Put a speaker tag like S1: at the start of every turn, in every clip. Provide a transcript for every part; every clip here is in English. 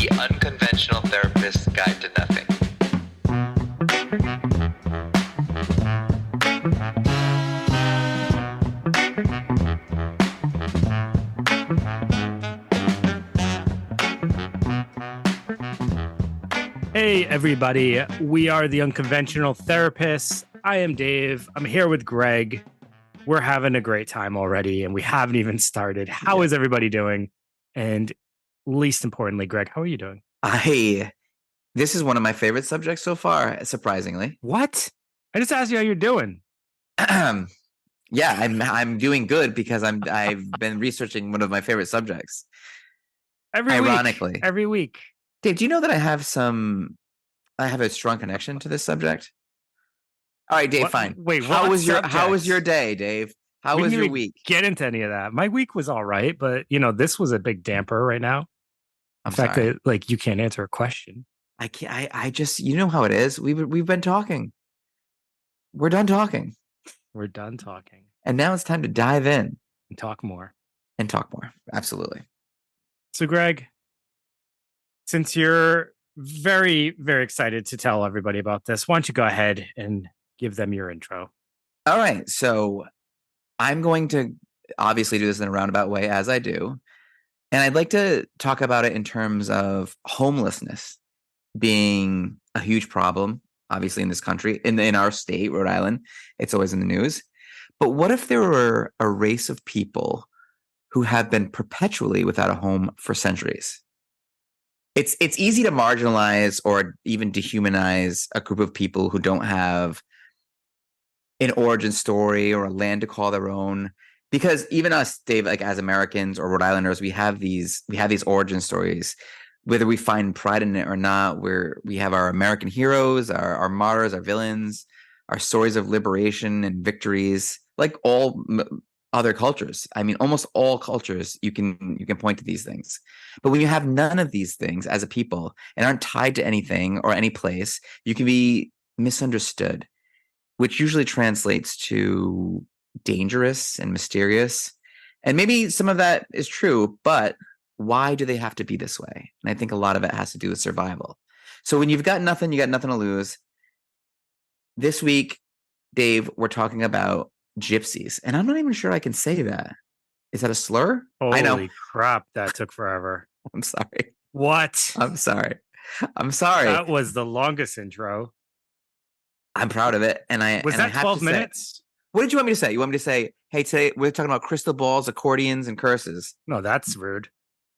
S1: The Unconventional Therapist's Guide to Nothing.
S2: Hey, everybody. We are the Unconventional Therapists. I am Dave. I'm here with Greg. We're having a great time already, and we haven't even started. How is everybody doing? And least importantly, Greg, how are you doing?
S3: This is one of my favorite subjects so far, surprisingly.
S2: What? I just asked you how you're doing.
S3: Yeah, I'm doing good because I've been researching one of my favorite subjects. Ironically.
S2: Every week.
S3: Dave, do you know that I have a strong connection to this subject? All right, Dave, fine.
S2: Wait,
S3: how was your day, Dave? How was your week?
S2: Get into any of that. My week was all right, but this was a big damper right now.
S3: I'm sorry.
S2: That you can't answer a question.
S3: I can't. I just, you know how it is. We've been talking. We're done talking.
S2: We're done talking.
S3: And now it's time to dive in
S2: and talk more.
S3: Absolutely.
S2: So, Greg, since you're very, very excited to tell everybody about this, why don't you go ahead and give them your intro?
S3: All right. So I'm going to obviously do this in a roundabout way, as I do. And I'd like to talk about it in terms of homelessness being a huge problem, obviously, in this country, in our state, Rhode Island. It's always in the news. But what if there were a race of people who have been perpetually without a home for centuries? It's easy to marginalize or even dehumanize a group of people who don't have an origin story or a land to call their own, because even us, Dave, like as Americans or Rhode Islanders, we have these origin stories, whether we find pride in it or not. Where we have our American heroes, our martyrs, our villains, our stories of liberation and victories, like all other cultures. I mean, almost all cultures, you can point to these things. But when you have none of these things as a people and aren't tied to anything or any place, you can be misunderstood, which usually translates to dangerous and mysterious. And maybe some of that is true, but why do they have to be this way? And I think a lot of it has to do with survival. So when you've got nothing, you got nothing to lose. This week, Dave, we're talking about gypsies. And I'm not even sure I can say that. Is that a slur? I know.
S2: Holy crap, that took forever.
S3: I'm sorry.
S2: What?
S3: I'm sorry.
S2: That was the longest intro.
S3: I'm proud of it. And I
S2: was that 12 minutes?
S3: What did you want me to say? You want me to say, hey, today we're talking about crystal balls, accordions, and curses?
S2: No, that's rude.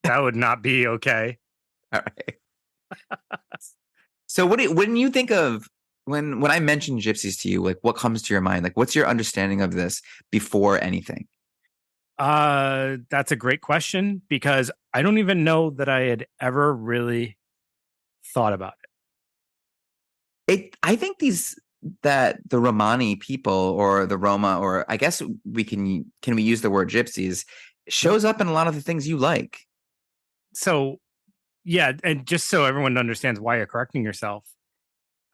S2: That would not be okay.
S3: All right. So when you think of when I mention gypsies to you, like what comes to your mind? Like what's your understanding of this before anything?
S2: That's a great question, because I don't even know that I had ever really thought about
S3: it. I think that the Romani people or the Roma, or I guess can we use the word gypsies, shows up in a lot of the things you like.
S2: So, yeah, and just so everyone understands why you're correcting yourself,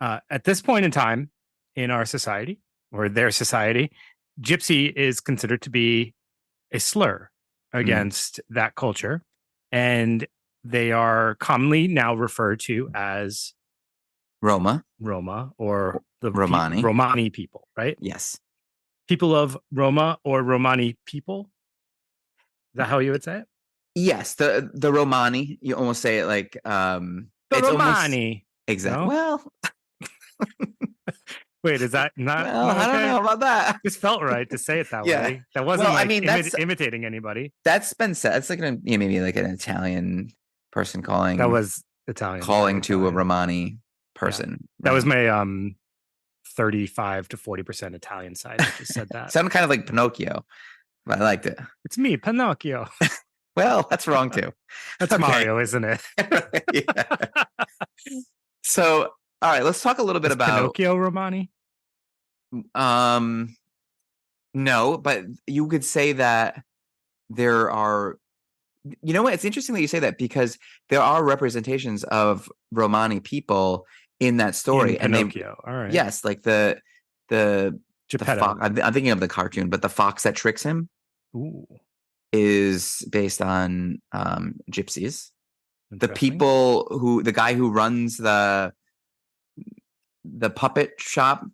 S2: at this point in time in our society or their society, gypsy is considered to be a slur against that culture, and they are commonly now referred to as
S3: Roma
S2: or the
S3: Romani.
S2: Romani people, right?
S3: Yes.
S2: People of Roma or Romani people. Is that how you would say it?
S3: Yes, the Romani. You almost say it like
S2: the Romani.
S3: Almost, exactly.
S2: No?
S3: Well,
S2: wait, is that not?
S3: Well, I don't know about that.
S2: This felt right to say it that way. That wasn't imitating anybody.
S3: That's been said. It's like maybe like an Italian person calling.
S2: That was Italian.
S3: Calling to a Romani person.
S2: Yeah. That was my 35 to 40% Italian side that just said that.
S3: Sounded kind of like Pinocchio, but I liked it.
S2: It's me, Pinocchio.
S3: Well, that's wrong too.
S2: That's okay. Mario, isn't it?
S3: Yeah. So, all right, let's talk a little bit about
S2: Pinocchio Romani.
S3: No, but you could say that there are. You know what? It's interesting that you say that, because there are representations of Romani people in that story.
S2: In Pinocchio. All right.
S3: Yes, like the fox. I'm thinking of the cartoon, but the fox that tricks him.
S2: Ooh.
S3: Is based on gypsies. The people the guy who runs the puppet shop,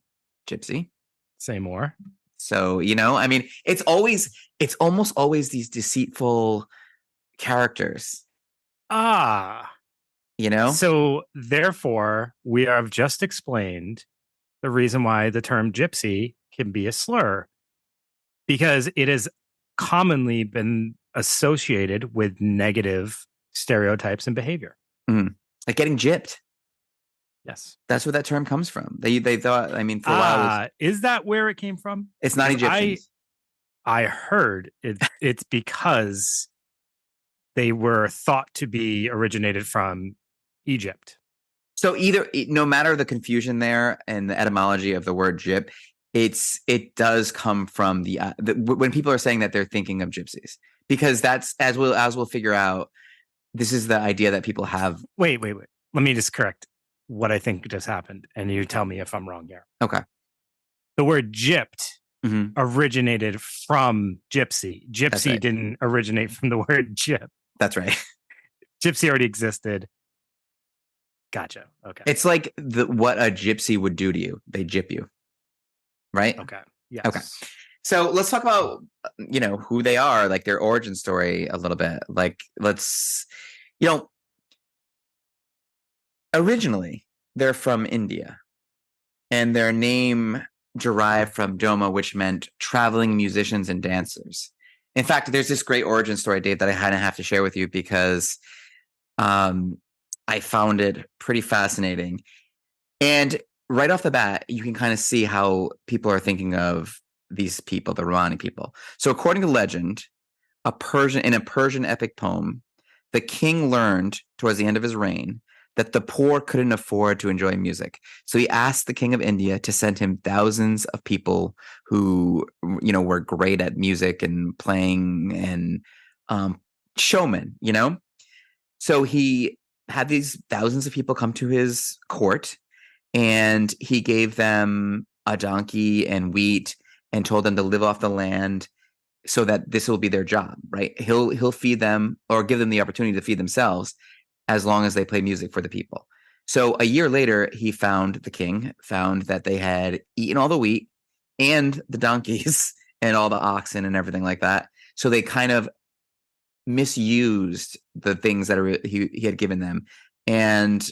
S3: Gypsy.
S2: Say more.
S3: So, I mean, it's almost always these deceitful characters,
S2: So therefore, we have just explained the reason why the term gypsy can be a slur, because it has commonly been associated with negative stereotypes and behavior.
S3: Like getting gypped.
S2: Yes.
S3: That's where that term comes from. They thought, I mean, for a while.
S2: Is that where it came from?
S3: It's not Egyptians.
S2: I heard it's because they were thought to be originated from Egypt.
S3: So no matter the confusion there and the etymology of the word gyp, it does come from when people are saying that they're thinking of gypsies, because that's as we'll figure out. This is the idea that people have.
S2: Wait. Let me just correct what I think just happened, and you tell me if I'm wrong here.
S3: Okay.
S2: The word gypped originated from gypsy. Gypsy
S3: right.
S2: didn't originate from the word gyp.
S3: That's right.
S2: Gypsy already existed. Gotcha. Okay.
S3: It's like what a gypsy would do to you. They gyp you. Right?
S2: Okay. Yes.
S3: Okay. So let's talk about, who they are, like their origin story a little bit. Like, originally they're from India, and their name derived from Doma, which meant traveling musicians and dancers. In fact, there's this great origin story, Dave, that I kind of have to share with you because I found it pretty fascinating. And right off the bat, you can kind of see how people are thinking of these people, the Romani people. So according to legend, in a Persian epic poem, the king learned towards the end of his reign that the poor couldn't afford to enjoy music. So he asked the king of India to send him thousands of people who, were great at music and playing and showmen, So he had these thousands of people come to his court, and he gave them a donkey and wheat and told them to live off the land so that this will be their job, right? He'll feed them or give them the opportunity to feed themselves as long as they play music for the people. So a year later, the king found that they had eaten all the wheat and the donkeys and all the oxen and everything like that. So they kind of misused the things that he had given them. And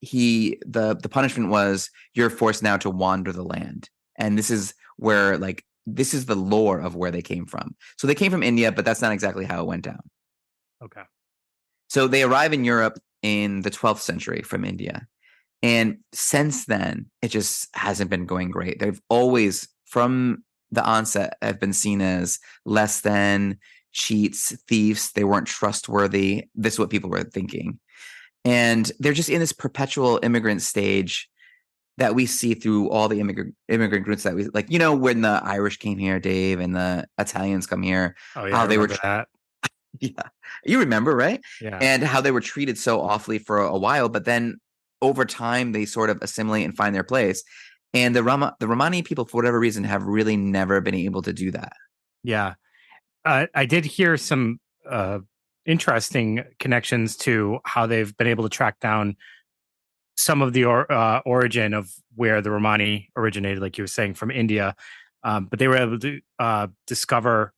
S3: the punishment was, you're forced now to wander the land. And this is where, this is the lore of where they came from. So they came from India, but that's not exactly how it went down.
S2: Okay.
S3: So they arrive in Europe in the 12th century from India. And since then, it just hasn't been going great. They've always, from the onset, have been seen as less than, cheats, thieves. They weren't trustworthy. This is what people were thinking. And they're just in this perpetual immigrant stage that we see through all the immigrant groups that we when the Irish came here, Dave, and the Italians come here.
S2: Oh yeah,
S3: how they were
S2: that.
S3: Yeah, you remember, right?
S2: Yeah.
S3: And how they were treated so awfully for a while, but then over time they sort of assimilate and find their place. And the Romani people, for whatever reason, have really never been able to do that.
S2: Yeah, I did hear some interesting connections to how they've been able to track down some of the origin of where the Romani originated, like you were saying, from India. But they were able to discover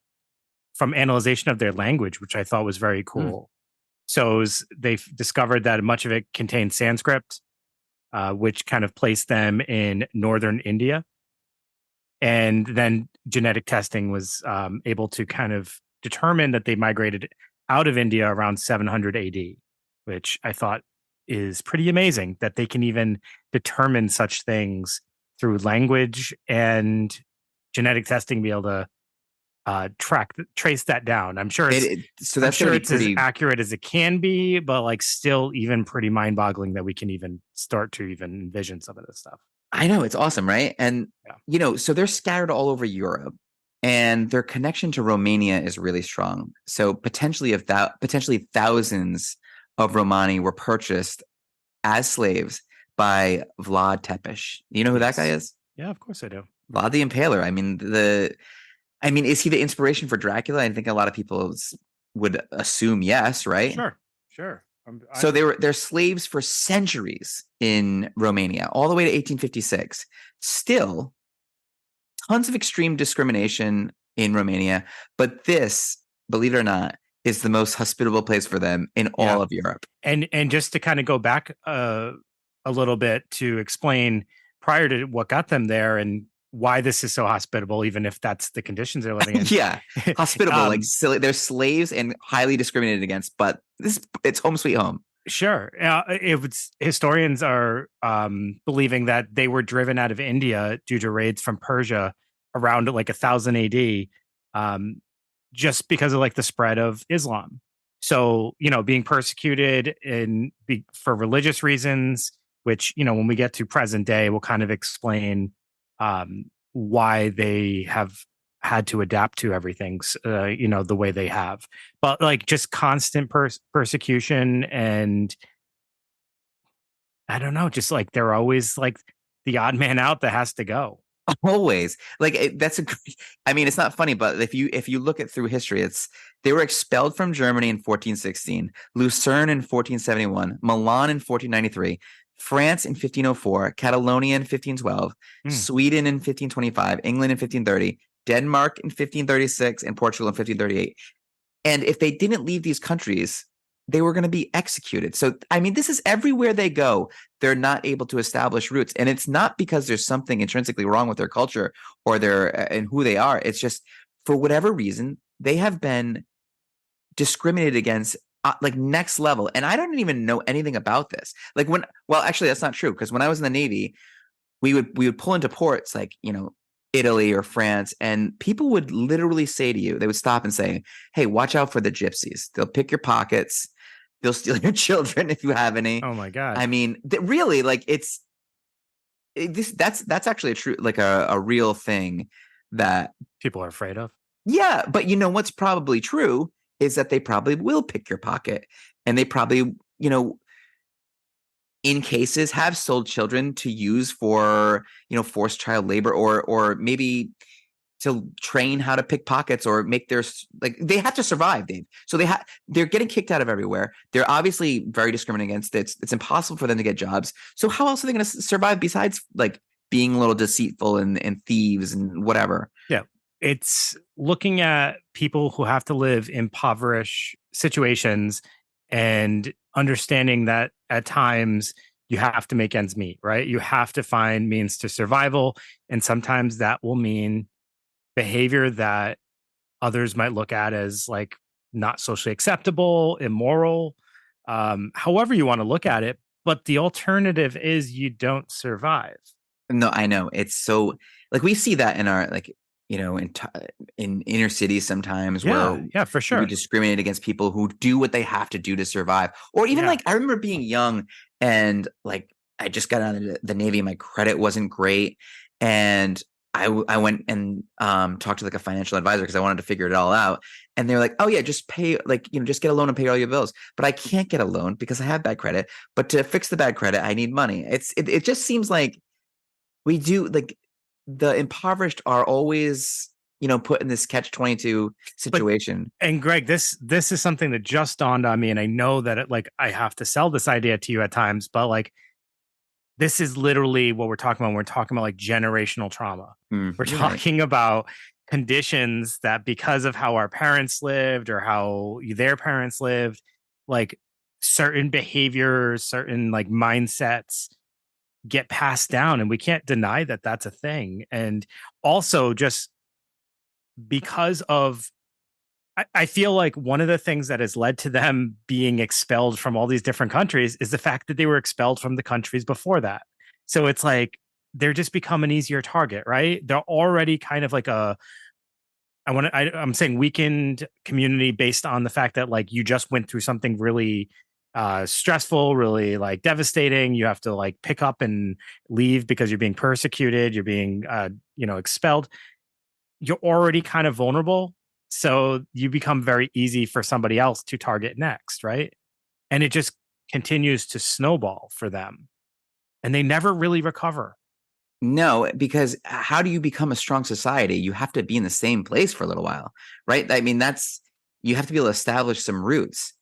S2: from analyzation of their language, which I thought was very cool. So they've discovered that much of it contained Sanskrit, which kind of placed them in northern India. And then genetic testing was able to kind of determine that they migrated out of India around 700 AD, which I thought is pretty amazing that they can even determine such things through language and genetic testing, be able to trace that down. I'm sure it's as accurate as it can be, but still even pretty mind-boggling that we can even start to even envision some of this stuff.
S3: I know, it's awesome, right? And so they're scattered all over Europe, and their connection to Romania is really strong. So potentially thousands of Romani were purchased as slaves by Vlad Tepes. You know who that guy is?
S2: Yeah, of course I do.
S3: Vlad the Impaler. Is he the inspiration for Dracula? I think a lot of people would assume yes, right?
S2: Sure. Sure.
S3: So they're slaves for centuries in Romania, all the way to 1856. Still, tons of extreme discrimination in Romania, but this, believe it or not, is the most hospitable place for them in all of Europe.
S2: And just to kind of go back a little bit to explain prior to what got them there and why this is so hospitable, even if that's the conditions they're living in.
S3: Yeah, hospitable, like silly. They're slaves and highly discriminated against, but it's home sweet home.
S2: Sure. Historians are believing that they were driven out of India due to raids from Persia around like 1000 AD, just because of like the spread of Islam. So, being persecuted for religious reasons, which, when we get to present day, we'll kind of explain why they have had to adapt to everything, the way they have. But like just constant persecution, and I don't know, just like they're always like the odd man out that has to go.
S3: Always. Like I mean, it's not funny, but if you look at through history, they were expelled from Germany in 1416, Lucerne in 1471, Milan in 1493, France in 1504, Catalonia in 1512, Sweden in 1525, England in 1530, Denmark in 1536, and Portugal in 1538. And if they didn't leave these countries, they were going to be executed. So, I mean, this is everywhere they go. They're not able to establish roots. And it's not because there's something intrinsically wrong with their culture or and who they are. It's just for whatever reason, they have been discriminated against like next level. And I don't even know anything about this. Like actually, that's not true. Because when I was in the Navy, we would pull into ports like, Italy or France, and people would literally say to you, they would stop and say, "Hey, watch out for the gypsies. They'll pick your pockets. They'll steal your children if you have any."
S2: Oh my God.
S3: I mean, really, like that's actually a true, like a real thing that
S2: people are afraid of.
S3: Yeah. But what's probably true is that they probably will pick your pocket, and they probably, in cases have sold children to use for, forced child labor or maybe to train how to pick pockets or make they have to survive, Dave. So they're getting kicked out of everywhere. They're obviously very discriminated against. It's impossible for them to get jobs. So how else are they going to survive besides like being a little deceitful and thieves and whatever?
S2: Yeah. It's looking at people who have to live in impoverished situations and understanding that at times you have to make ends meet, right? You have to find means to survival. And sometimes that will mean behavior that others might look at as like not socially acceptable, immoral, however you want to look at it. But the alternative is you don't survive.
S3: No, I know. It's so like we see that in our like, in inner cities sometimes where
S2: for sure
S3: we discriminate against people who do what they have to do to survive. Or even like I remember being young and like I just got out of the Navy. My credit wasn't great. And I went and talked to like a financial advisor because I wanted to figure it all out. And they were like, "Oh yeah, just pay just get a loan and pay all your bills." But I can't get a loan because I have bad credit. But to fix the bad credit, I need money. It just seems like we do like the impoverished are always, put in this catch-22 situation.
S2: And Greg, this is something that just dawned on me. And I know that I have to sell this idea to you at times, but like, this is literally what we're talking about. We're talking about like generational trauma. We're talking about conditions that because of how our parents lived or how their parents lived, like certain behaviors, certain like mindsets get passed down, and we can't deny that that's a thing. And also just because of I feel like one of the things that has led to them being expelled from all these different countries is the fact that they were expelled from the countries before that. So it's like they're just become an easier target, right? They're already kind of like I'm saying weakened community based on the fact that like you just went through something really stressful, really like devastating. You have to like pick up and leave because you're being persecuted, you're being expelled. You're already kind of vulnerable, so you become very easy for somebody else to target next, right? And it just continues to snowball for them, and they never really recover.
S3: No, because how do you become a strong society? You have to be in the same place for a little while, right? I mean, you have to be able to establish some roots.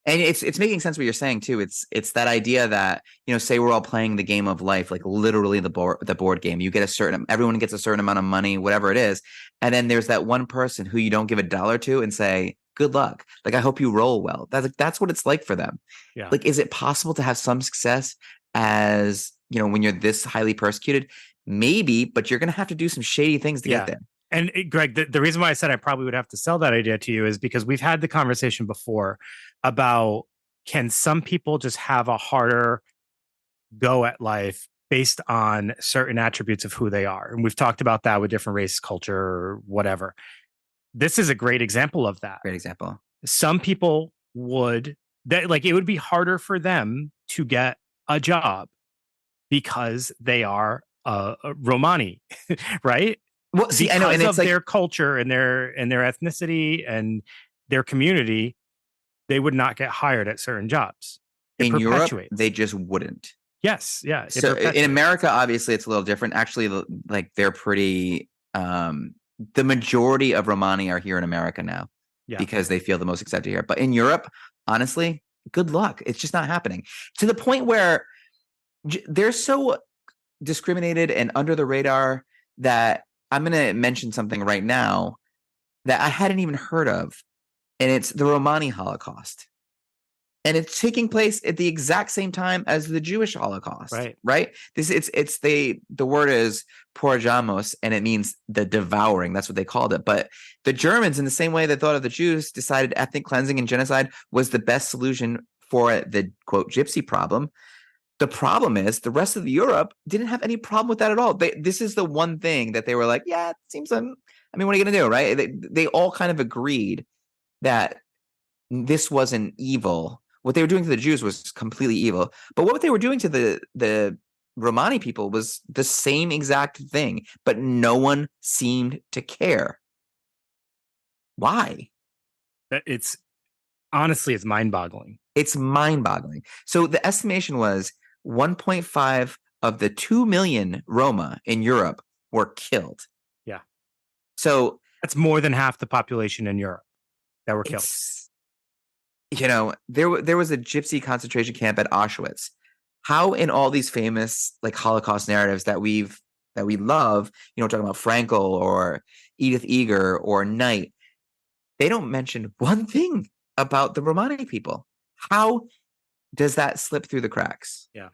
S3: And it's making sense what you're saying too. It's that idea that, say we're all playing the game of life, like literally the board game. You get everyone gets a certain amount of money, whatever it is, and then there's that one person who you don't give $1 to and say, "Good luck. Like I hope you roll well." That's what it's like for them.
S2: Yeah.
S3: Like, is it possible to have some success as when you're this highly persecuted? Maybe, but you're gonna have to do some shady things to get there.
S2: And Greg, the reason why I said I probably would have to sell that idea to you is because we've had the conversation before about, can some people just have a harder go at life based on certain attributes of who they are? And we've talked about that with different race, culture, or whatever. This is a great example of that.
S3: Great example.
S2: Some people it would be harder for them to get a job because they are Romani, right?
S3: Well, see,
S2: because
S3: I know, and it's
S2: their culture and their ethnicity and their community, they would not get hired at certain jobs.
S3: In Europe, they just wouldn't.
S2: Yes, yeah.
S3: So in America, obviously, it's a little different. Actually, like they're pretty. The majority of Romani are here in America now because they feel the most accepted here. But in Europe, honestly, good luck. It's just not happening to the point where they're so discriminated and under the radar that I'm going to mention something right now that I hadn't even heard of, and it's the Romani Holocaust. And it's taking place at the exact same time as the Jewish Holocaust. Right? The word is porjamos, and it means the devouring. That's what they called it. But the Germans, in the same way they thought of the Jews, decided ethnic cleansing and genocide was the best solution for the, quote, gypsy problem. The problem is the rest of Europe didn't have any problem with that at all. This is the one thing that they were like, yeah, it seems what are you going to do, right? They all kind of agreed that this wasn't evil. What they were doing to the Jews was completely evil. But what they were doing to the Romani people was the same exact thing, but no one seemed to care. Why?
S2: It's honestly, it's mind-boggling.
S3: It's mind-boggling. So the estimation was 1.5 of the 2 million Roma in Europe were killed.
S2: Yeah.
S3: So
S2: that's more than half the population in Europe that were killed.
S3: There was a gypsy concentration camp at Auschwitz. How in all these famous like Holocaust narratives that we love, talking about Frankel or Edith Eger or Knight, they don't mention one thing about the Romani people. How does that slip through the cracks?
S2: Yeah.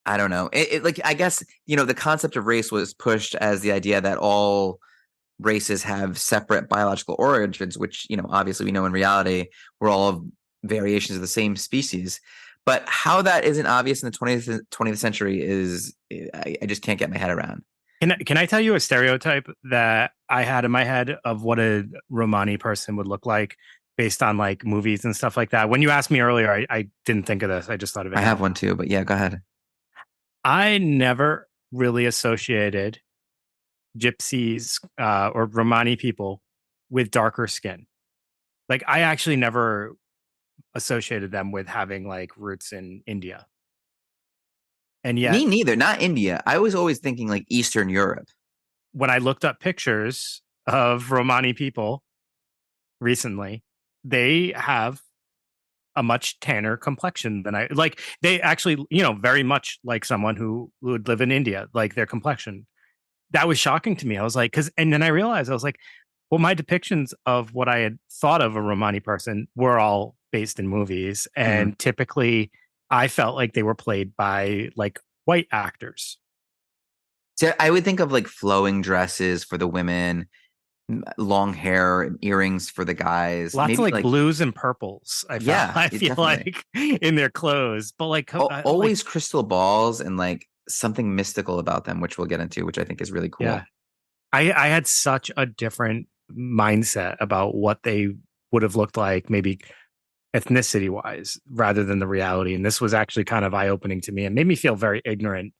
S3: I don't know. I guess, the concept of race was pushed as the idea that all races have separate biological origins, which, obviously we know in reality we're all variations of the same species. But how that isn't obvious in the 20th century is, I just can't get my head around.
S2: Can I tell you a stereotype that I had in my head of what a Romani person would look like based on like movies and stuff like that? When you asked me earlier, I didn't think of this. I just thought of it.
S3: I have one too, but yeah, go ahead.
S2: I never really associated Gypsies or Romani people with darker skin. Like I actually never associated them with having like roots in India. And yet,
S3: me neither. Not India. I was always thinking like Eastern Europe.
S2: When I looked up pictures of Romani people recently, they have a much tanner complexion than I like. They actually, very much like someone who would live in India, like their complexion. That was shocking to me. I was like, and then I realized I was like, well, my depictions of what I had thought of a Romani person were all based in movies. And typically I felt like they were played by like white actors.
S3: So I would think of like flowing dresses for the women, long hair, earrings for the guys.
S2: Lots of like blues and purples. I feel like in their clothes, but like
S3: always crystal balls and like something mystical about them, which we'll get into, which I think is really cool.
S2: Yeah. I had such a different mindset about what they would have looked like, maybe ethnicity wise, rather than the reality. And this was actually kind of eye opening to me and made me feel very ignorant,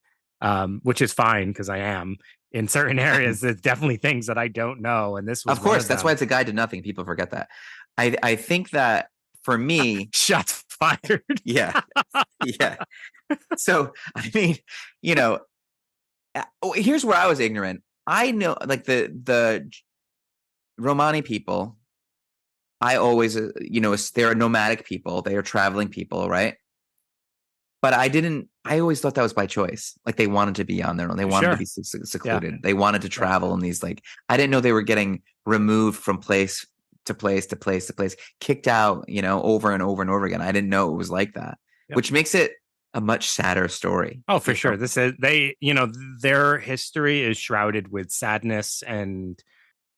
S2: which is fine because I am in certain areas. There's definitely things that I don't know. And this was,
S3: of course, that's why it's a guide to nothing. People forget that. I think that for me,
S2: shots fired.
S3: Yeah. So, I mean, here's where I was ignorant. I know like the Romani people, I always, they're nomadic people. They are traveling people, right? But I always thought that was by choice. Like they wanted to be on their own. They wanted to be secluded. They wanted to travel in these, like, I didn't know they were getting removed from place to place to place to place, kicked out, over and over and over again. I didn't know it was like that, which makes it a much sadder story.
S2: Oh, for sure. Their history is shrouded with sadness and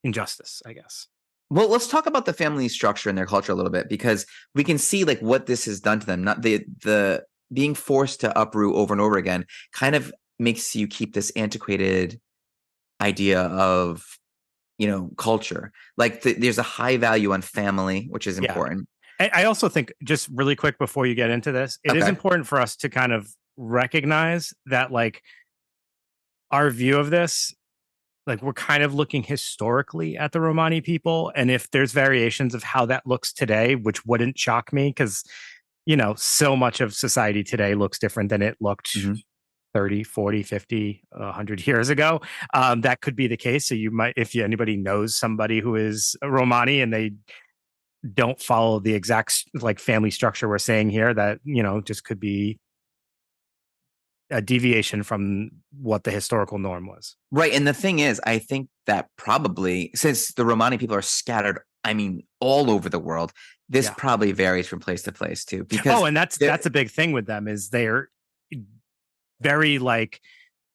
S2: injustice, I guess.
S3: Well, let's talk about the family structure and their culture a little bit, because we can see like what this has done to them. Not the being forced to uproot over and over again kind of makes you keep this antiquated idea of, culture. Like there's a high value on family, which is important.
S2: I also think, just really quick before you get into this, it is important for us to kind of recognize that, like, our view of this, like, we're kind of looking historically at the Romani people, and if there's variations of how that looks today, which wouldn't shock me, because so much of society today looks different than it looked 30, 40, 50, 100 years ago. That could be the case. So you might, if anybody knows somebody who is a Romani and they don't follow the exact like family structure we're saying here, that just could be a deviation from what the historical norm was.
S3: Right. And the thing is, I think that probably, since the Romani people are scattered, all over the world, this probably varies from place to place too. Because
S2: and that's a big thing with them, is they're very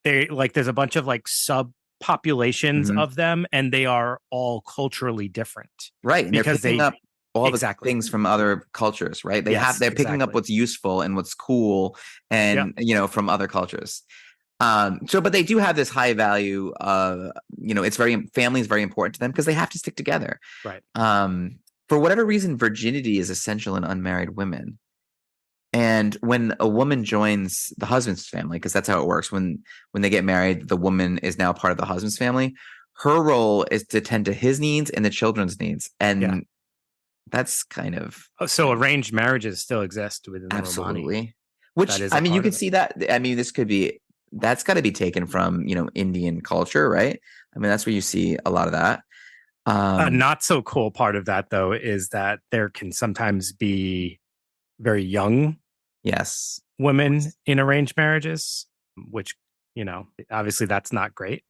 S2: there's a bunch of like subpopulations of them, and they are all culturally different.
S3: Right. And because they're picking up all the things from other cultures, right? They're picking up what's useful and what's cool and, from other cultures. But they do have this high value, family is very important to them because they have to stick together.
S2: Right.
S3: For whatever reason, virginity is essential in unmarried women. And when a woman joins the husband's family, because that's how it works, when they get married, the woman is now part of the husband's family. Her role is to tend to his needs and the children's needs. And that's kind of...
S2: So arranged marriages still exist within the
S3: absolutely.
S2: Romani.
S3: Which, you can see that. This could be... That's got to be taken from, Indian culture, right? That's where you see a lot of that.
S2: Not so cool part of that, though, is that there can sometimes be very young women in arranged marriages, which, obviously that's not great.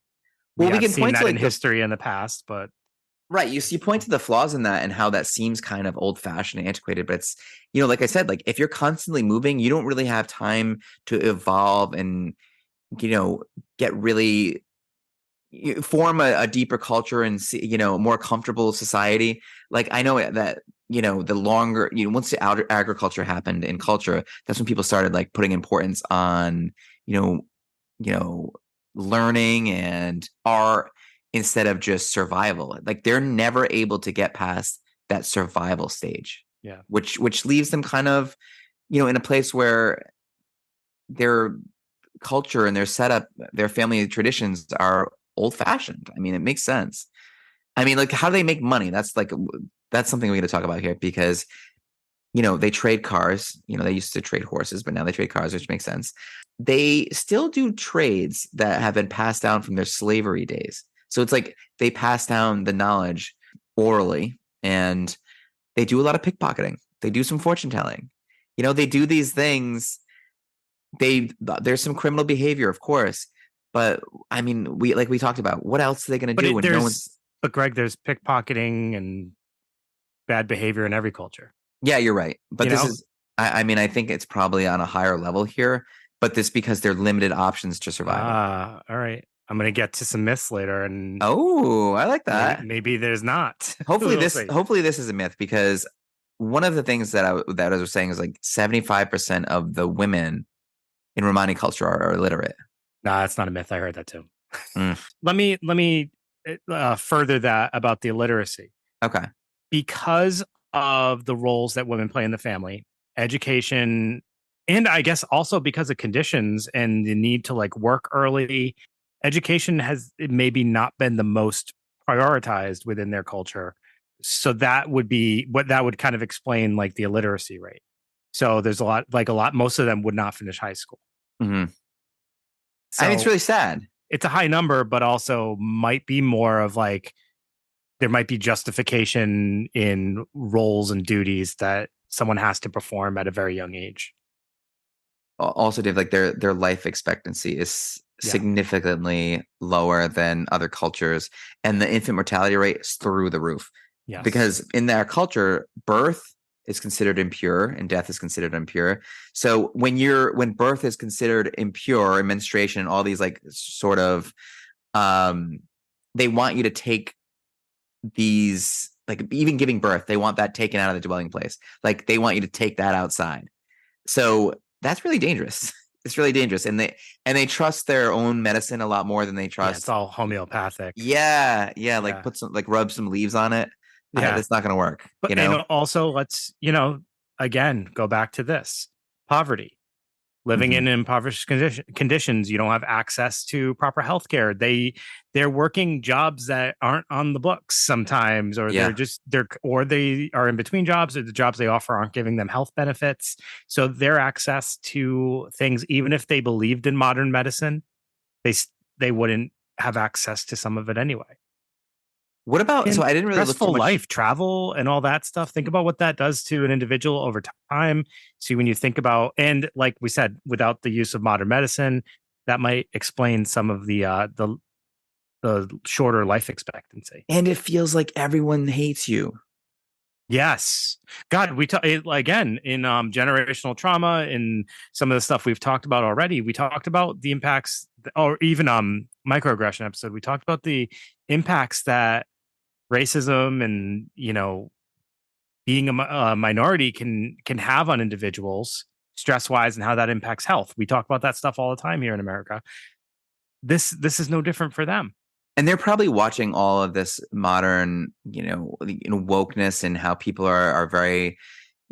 S2: We can point that in history in the past, but...
S3: Right. You point to the flaws in that and how that seems kind of old fashioned and antiquated. But it's, like I said, like if you're constantly moving, you don't really have time to evolve and, get really form a deeper culture and see, a more comfortable society. Like I know that, the longer, once the agriculture happened in culture, that's when people started like putting importance on, learning and art instead of just survival. Like they're never able to get past that survival stage.
S2: Yeah.
S3: Which leaves them kind of, in a place where their culture and their setup, their family traditions are old fashioned. It makes sense. Like how do they make money? That's something we got to talk about here, because, they trade cars, they used to trade horses, but now they trade cars, which makes sense. They still do trades that have been passed down from their slavery days. So it's like they pass down the knowledge orally, and they do a lot of pickpocketing. They do some fortune telling. They do these things. There's some criminal behavior, of course, but we talked about, what else are they going to do when no one's...
S2: But Greg, there's pickpocketing and bad behavior in every culture.
S3: Yeah, you're right. But this is, I think it's probably on a higher level here, but this because they're limited options to survival.
S2: All right. I'm going to get to some myths later, and
S3: I like that.
S2: Maybe there's not.
S3: Hopefully this is a myth, because one of the things that I was saying is like 75% of the women in Romani culture are illiterate.
S2: Nah, that's not a myth. I heard that too. Let me further that about the illiteracy.
S3: Okay.
S2: Because of the roles that women play in the family, education, and I guess also because of conditions and the need to like work early, education has maybe not been the most prioritized within their culture. So that would be what that would kind of explain like the illiteracy rate. So there's a lot, most of them would not finish high school.
S3: Mm-hmm. So it's really sad.
S2: It's a high number, but also might be more of like there might be justification in roles and duties that someone has to perform at a very young age.
S3: Also, Dave, like their life expectancy is
S2: Yeah.
S3: significantly lower than other cultures, and the infant mortality rate is through the roof.
S2: Yes.
S3: Because in their culture, birth is considered impure and death is considered impure. So when birth is considered impure, and menstruation, and all these like sort of, they want you to take these, like even giving birth, they want that taken out of the dwelling place. Like they want you to take that outside. So that's really dangerous. It's really dangerous, and they trust their own medicine a lot more than they
S2: Yeah,
S3: trust.
S2: it's all homeopathic.
S3: Yeah.
S2: Yeah.
S3: Like rub some leaves on it.
S2: Yeah.
S3: That's not going to work.
S2: But and also let's, again, go back to this poverty. Living in impoverished conditions, you don't have access to proper health care. They're working jobs that aren't on the books sometimes, or they are in between jobs, or the jobs they offer aren't giving them health benefits. So their access to things, even if they believed in modern medicine, they wouldn't have access to some of it anyway.
S3: What about, so I didn't really look too
S2: stressful
S3: much.
S2: life, travel, and all that stuff. Think about what that does to an individual over time. See, when you think about, and like we said, without the use of modern medicine, that might explain some of the shorter life expectancy.
S3: And it feels like everyone hates you.
S2: Yes, God, we talk again in generational trauma, in some of the stuff we've talked about already. We talked about the impacts, or even microaggression episode. We talked about the impacts that racism and being a minority can have on individuals stress wise, and how that impacts health. We talk about that stuff all the time here in America. This is no different for them.
S3: And they're probably watching all of this modern, wokeness, and how people are very,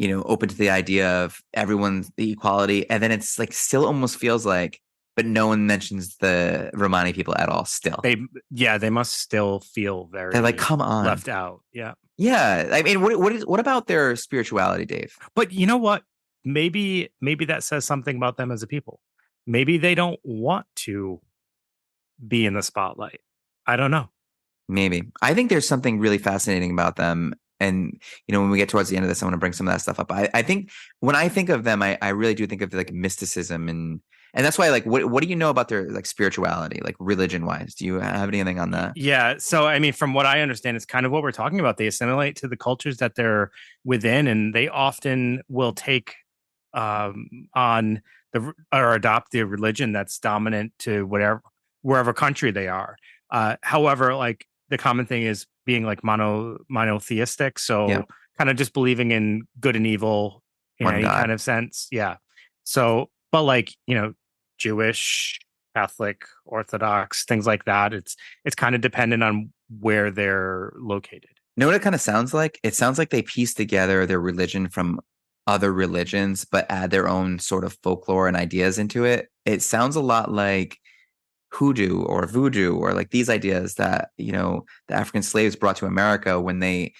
S3: open to the idea of everyone's the equality. And then it's like still almost feels like, but no one mentions the Romani people at all still.
S2: They must still feel very,
S3: they're like, come on,
S2: left out. Yeah.
S3: Yeah. I mean, what about their spirituality, Dave?
S2: But you know what? Maybe that says something about them as a people. Maybe they don't want to be in the spotlight. I don't know.
S3: Maybe. I think there's something really fascinating about them. And, when we get towards the end of this, I want to bring some of that stuff up. I think when I think of them, I really do think of like mysticism, and that's why, like, what do you know about their like spirituality, like religion wise? Do you have anything on that?
S2: Yeah. So, I mean, from what I understand, it's kind of what we're talking about. They assimilate to the cultures that they're within, and they often will take on or adopt the religion that's dominant to wherever country they are. However, like the common thing is being like monotheistic. So kind of just believing in good and evil in
S3: One
S2: any
S3: God.
S2: kind of sense. Yeah. So, but like, Jewish, Catholic, Orthodox, things like that. It's kind of dependent on where they're located.
S3: Know what it kind of sounds like? It sounds like they piece together their religion from other religions, but add their own sort of folklore and ideas into it. It sounds a lot like hoodoo or voodoo, or like these ideas that, the African slaves brought to America when they,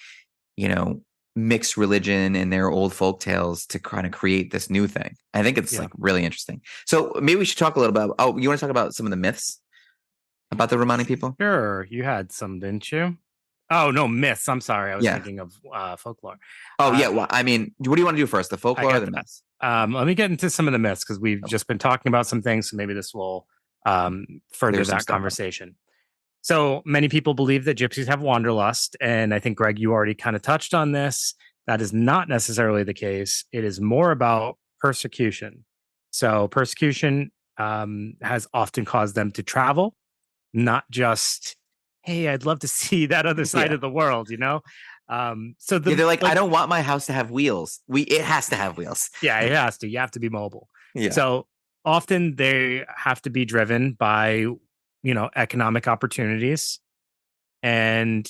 S3: mix religion and their old folk tales to kind of create this new thing. I think it's like really interesting. So maybe we should talk a little about, you want to talk about some of the myths about the Romani people?
S2: Sure. You had some, didn't you? Oh, no, myths. I'm sorry. I was thinking of folklore.
S3: Oh, yeah. Well, I mean, what do you want to do first? The folklore or the myths?
S2: Let me get into some of the myths, because we've just been talking about some things. So maybe this will further that conversation. So many people believe that gypsies have wanderlust. And I think, Greg, you already kind of touched on this. That is not necessarily the case. It is more about persecution. So persecution has often caused them to travel, not just, hey, I'd love to see that other side of the world, So
S3: they're like, I don't want my house to have wheels. It has to have wheels.
S2: Yeah, it has to. You have to be mobile.
S3: Yeah.
S2: So often they have to be driven by, economic opportunities, and,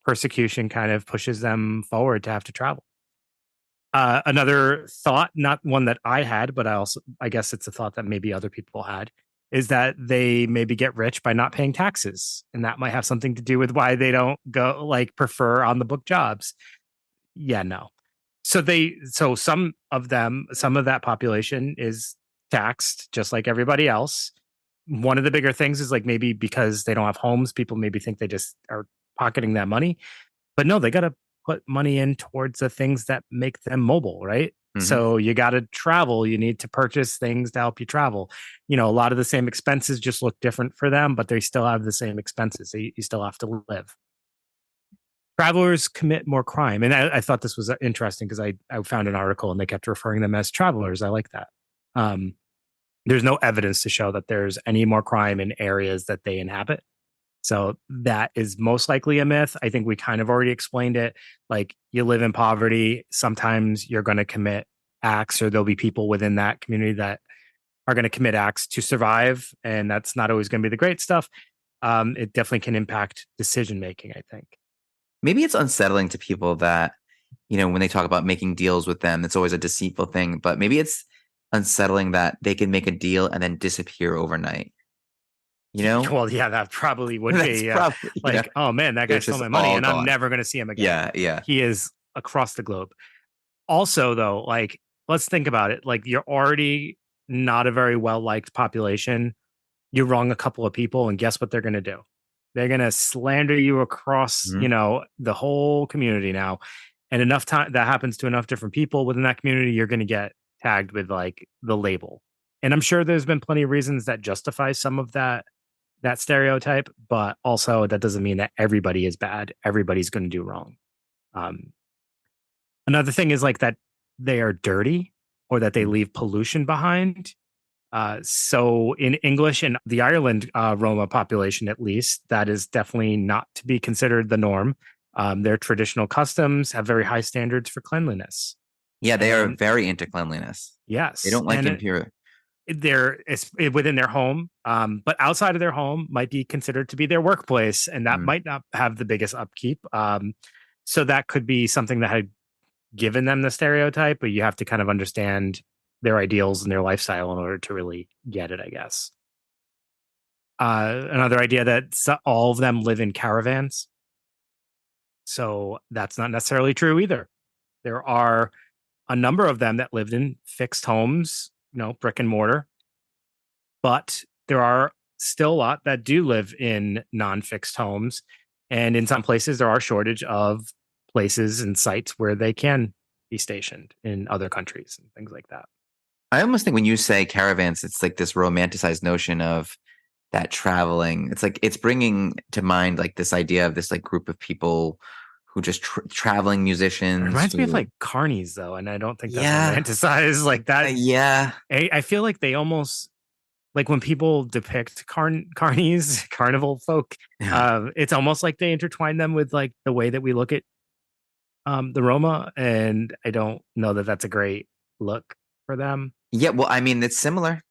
S2: persecution kind of pushes them forward to have to travel. Another thought, not one that I had, but I guess it's a thought that maybe other people had, is that they maybe get rich by not paying taxes. And that might have something to do with why they don't prefer on the book jobs. Yeah, no. So some of that population is taxed just like everybody else. One of the bigger things is like maybe because they don't have homes, people maybe think they just are pocketing that money. But no, they got to put money in towards the things that make them mobile, right? So you got to travel. You need to purchase things to help you travel. A lot of the same expenses just look different for them, but they still have the same expenses. So you still have to live. Travelers commit more crime. And I thought this was interesting because I found an article and they kept referring them as travelers. I like that. There's no evidence to show that there's any more crime in areas that they inhabit. So that is most likely a myth. I think we kind of already explained it. Like, you live in poverty, sometimes you're going to commit acts, or there'll be people within that community that are going to commit acts to survive. And that's not always going to be the great stuff. It definitely can impact decision making, I think.
S3: Maybe it's unsettling to people that, when they talk about making deals with them, it's always a deceitful thing. But maybe it's unsettling that they can make a deal and then disappear overnight.
S2: Well, yeah, that probably would be probably, oh man, that guy stole my money and I'm never going to see him again.
S3: Yeah.
S2: He is across the globe. Also, though, like, let's think about it. Like, you're already not a very well-liked population. You wrong a couple of people, and guess what they're going to do? They're going to slander you across, the whole community now. And enough time that happens to enough different people within that community, you're going to get tagged with like the label. And I'm sure there's been plenty of reasons that justify some of that stereotype, but also that doesn't mean that everybody is bad. Everybody's going to do wrong. Another thing is like that they are dirty or that they leave pollution behind. So in English and the Ireland Roma population, at least, that is definitely not to be considered the norm. Their traditional customs have very high standards for cleanliness.
S3: Yeah, they are very into cleanliness.
S2: Yes.
S3: They don't like impure.
S2: They're within their home, but outside of their home might be considered to be their workplace, and that might not have the biggest upkeep. So that could be something that had given them the stereotype, but you have to kind of understand their ideals and their lifestyle in order to really get it, I guess. Another idea that all of them live in caravans. So that's not necessarily true either. There are a number of them that lived in fixed homes, brick and mortar. But there are still a lot that do live in non-fixed homes. And in some places, there are shortage of places and sites where they can be stationed in other countries and things like that.
S3: I almost think when you say caravans, it's like this romanticized notion of that traveling. It's like it's bringing to mind like this idea of this like group of people who just traveling musicians.
S2: It reminds me of like carnies, though, and I don't think that's romanticized like that. I feel like they almost, like when people depict carnies, carnival folk, it's almost like they intertwine them with like the way that we look at the Roma, and I don't know that that's a great look for them.
S3: Yeah, well, I mean, it's similar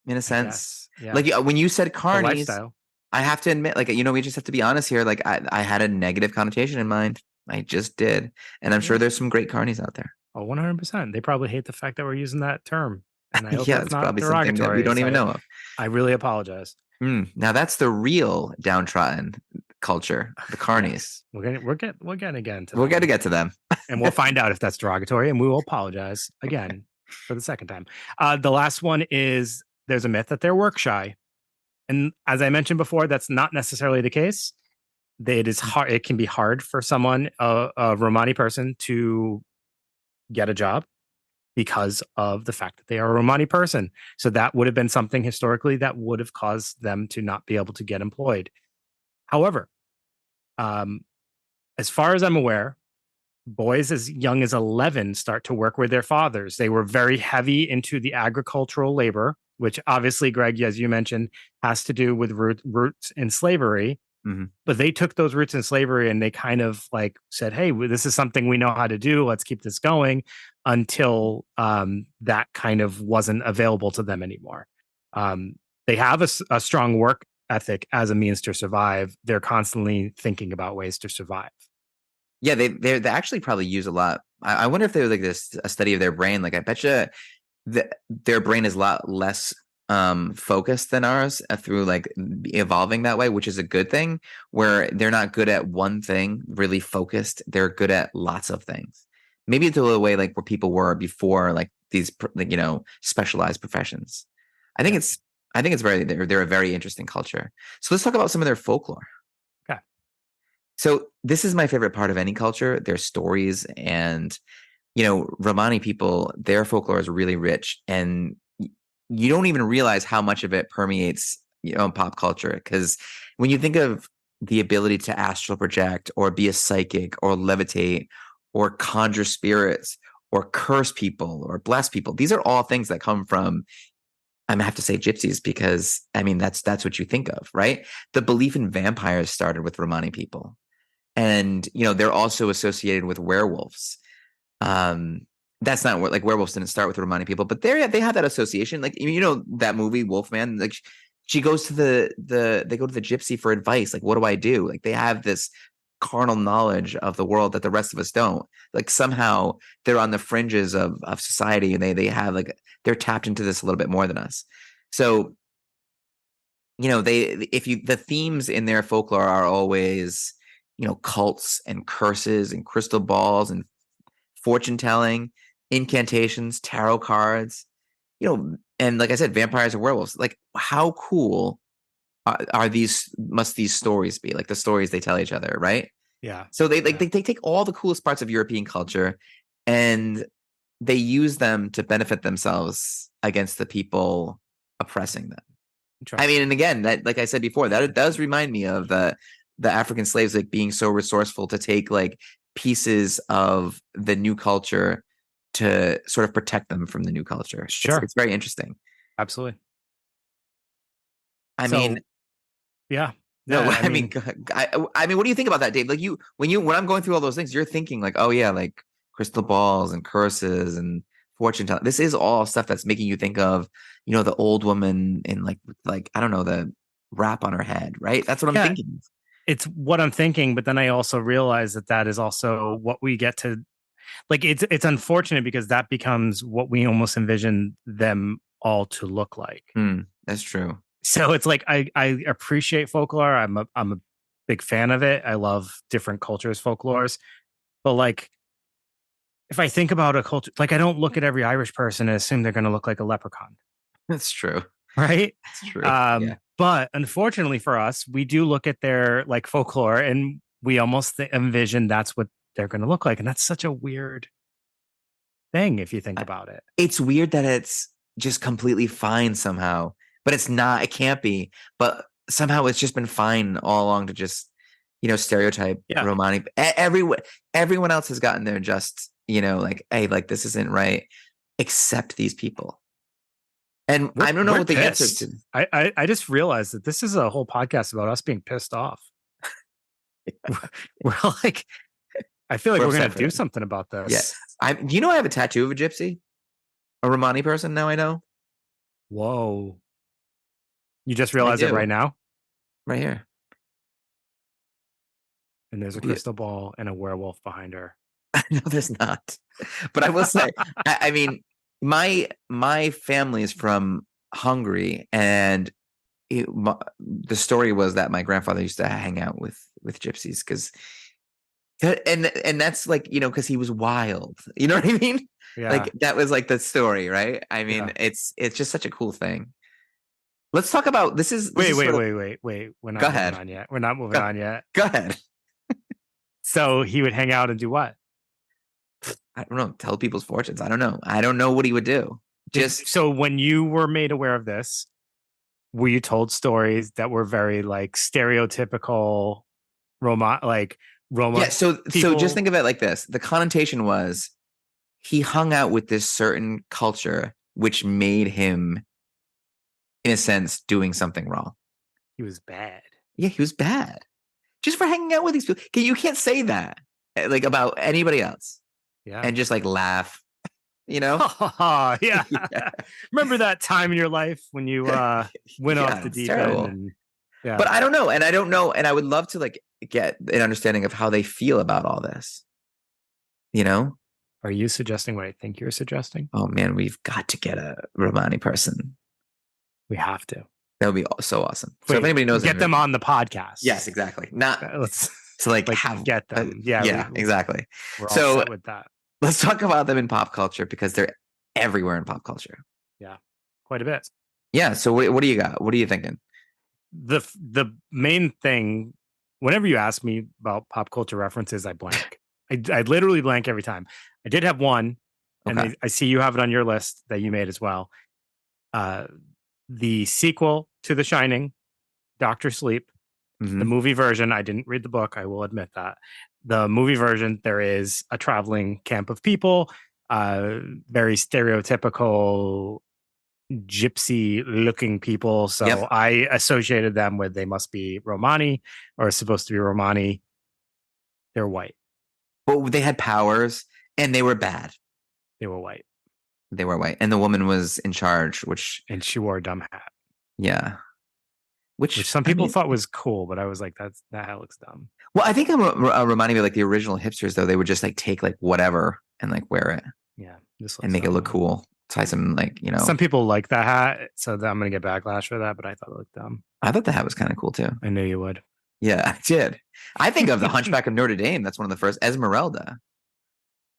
S3: in a sense. Yeah. Like when you said carnies, I have to admit, like, we just have to be honest here. Like I had a negative connotation in mind. I just did. And I'm sure there's some great carnies out there.
S2: Oh, 100%. They probably hate the fact that we're using that term. And I hope
S3: it's
S2: not
S3: probably something that we don't even know of.
S2: I really apologize.
S3: Now that's the real downtrodden culture, the carnies.
S2: We're getting again to them.
S3: We're going to get to them.
S2: And we'll find out if that's derogatory, and we will apologize again for the second time. The last one is there's a myth that they're work shy. And as I mentioned before, that's not necessarily the case. It is hard. It can be hard for someone, a Romani person, to get a job because of the fact that they are a Romani person. So that would have been something historically that would have caused them to not be able to get employed. However, as far as I'm aware, boys as young as 11 start to work with their fathers. They were very heavy into the agricultural labor, which obviously, Greg, as you mentioned, has to do with roots in slavery. Mm-hmm. But they took those roots in slavery and they kind of like said, hey, this is something we know how to do. Let's keep this going until that kind of wasn't available to them anymore. They have a strong work ethic as a means to survive. They're constantly thinking about ways to survive.
S3: Yeah, they actually probably use a lot. I wonder if they were like a study of their brain. Like I bet you their brain is a lot less focused than ours through like evolving that way, which is a good thing, where they're not good at one thing, really focused. They're good at lots of things. Maybe it's the way like where people were before, like these, specialized professions. I think it's they're a very interesting culture. So let's talk about some of their folklore.
S2: Okay.
S3: So this is my favorite part of any culture, their stories. And, Romani people, their folklore is really rich. And you don't even realize how much of it permeates, in pop culture. Because when you think of the ability to astral project or be a psychic or levitate or conjure spirits or curse people or bless people, these are all things that come from, I'm gonna have to say gypsies, because I mean that's what you think of, right? The belief in vampires started with Romani people. And they're also associated with werewolves. That's not what, like, werewolves didn't start with Romani people, but they have that association. Like, that movie Wolfman, like she goes to they go to the gypsy for advice. Like, what do I do? Like, they have this carnal knowledge of the world that the rest of us don't. Like, somehow they're on the fringes of society, and they have, like, they're tapped into this a little bit more than us. So, the themes in their folklore are always, cults and curses and crystal balls and fortune telling, incantations, tarot cards, and like I said, vampires and werewolves. Like, how cool must these stories be? Like the stories they tell each other, right?
S2: Yeah.
S3: So they take all the coolest parts of European culture and they use them to benefit themselves against the people oppressing them. I mean, and again, that, like I said before, that it does remind me of the African slaves, like, being so resourceful to take, like, pieces of the new culture to sort of protect them from the new culture.
S2: Sure.
S3: It's very interesting.
S2: Absolutely.
S3: I mean,
S2: yeah.
S3: no,
S2: Yeah,
S3: I mean, what do you think about that, Dave? Like, when I'm going through all those things, you're thinking like, oh yeah, like crystal balls and curses and fortune telling. This is all stuff that's making you think of, the old woman in like I don't know, the wrap on her head, right? That's what I'm thinking.
S2: It's what I'm thinking, but then I also realize that is also what we get to, like, it's unfortunate because that becomes what we almost envision them all to look like.
S3: That's true.
S2: So it's like I appreciate folklore. I'm a big fan of it. I love different cultures' folklores, but like, if I think about a culture, like, I don't look at every Irish person and assume they're going to look like a leprechaun.
S3: That's true.
S2: Right?
S3: That's true. Yeah.
S2: But unfortunately for us, we do look at their, like, folklore and we almost envision that's what they're going to look like. And that's such a weird thing if you think about it.
S3: It's weird that it's just completely fine somehow, but it's not. It can't be. But somehow it's just been fine all along to just, stereotype Romani. Everyone else has gotten there just, like, hey, like, this isn't right, except these people. And I don't know what the answer to.
S2: I just realized that this is a whole podcast about us being pissed off. We're like, I feel like we're going to do something about this.
S3: Yes. Do you know I have a tattoo of a gypsy? A Romani person, now I know.
S2: Whoa. You just realized it right now?
S3: Right here.
S2: And there's a crystal ball and a werewolf behind her.
S3: No, there's not. But I will say, I mean, my family is from Hungary, and the story was that my grandfather used to hang out with gypsies because that's like, because he was wild. You know what I mean?
S2: Yeah.
S3: Like, that was like the story, right? I mean, it's just such a cool thing. Let's talk about this.
S2: Wait. We're not
S3: Go
S2: moving
S3: ahead.
S2: on yet. We're not moving on yet.
S3: Go ahead.
S2: So he would hang out and do what?
S3: I don't know. Tell people's fortunes. I don't know. I don't know what he would do.
S2: So when you were made aware of this, were you told stories that were very, like, stereotypical Roma?
S3: Yeah. So just think of it like this. The connotation was he hung out with this certain culture, which made him, in a sense, doing something wrong.
S2: He was bad.
S3: Yeah, he was bad. Just for hanging out with these people. You can't say that, like, about anybody else.
S2: Yeah.
S3: And just, like, laugh,
S2: Yeah. Yeah. Remember that time in your life when you went off the deep end? Yeah.
S3: But I don't know. And I would love to, like, get an understanding of how they feel about all this.
S2: Are you suggesting what I think you're suggesting?
S3: Oh man, we've got to get a Romani person.
S2: We have to.
S3: That would be so awesome.
S2: Wait,
S3: so if anybody knows,
S2: get them on the podcast.
S3: Yes, exactly. Not
S2: let's
S3: to like have
S2: get them.
S3: Exactly.
S2: We're all set with that.
S3: Let's talk about them in pop culture because they're everywhere in pop culture.
S2: Yeah, quite a bit.
S3: Yeah. So what do you got? What are you thinking?
S2: The main thing whenever you ask me about pop culture references, I blank. I literally blank every time. I did have one, and
S3: Okay.
S2: I see you have it on your list that you made as well. The sequel to The Shining, Doctor Sleep, the movie version. I didn't read the book. I will admit that. The movie version, there is a traveling camp of people, very stereotypical gypsy looking people. So
S3: Yep.
S2: I associated them with they must be Romani or supposed to be Romani. They're white.
S3: But they had powers and they were bad.
S2: They were white.
S3: They were white. And the woman was in charge, which,
S2: And she wore a dumb hat,
S3: yeah.
S2: which some people thought was cool, but I was like, that hat looks dumb.
S3: Well, I think I'm reminding me of like the original hipsters, though. They would just like take like whatever and like wear it
S2: Yeah. This
S3: and make it look cool. Tie some like,
S2: Some people like that hat, so I'm going to get backlash for that, but I thought it looked dumb.
S3: I thought the hat was kind of cool too.
S2: I knew you would.
S3: Yeah, I did. I think of the Hunchback of Notre Dame. That's one of the first. Esmeralda.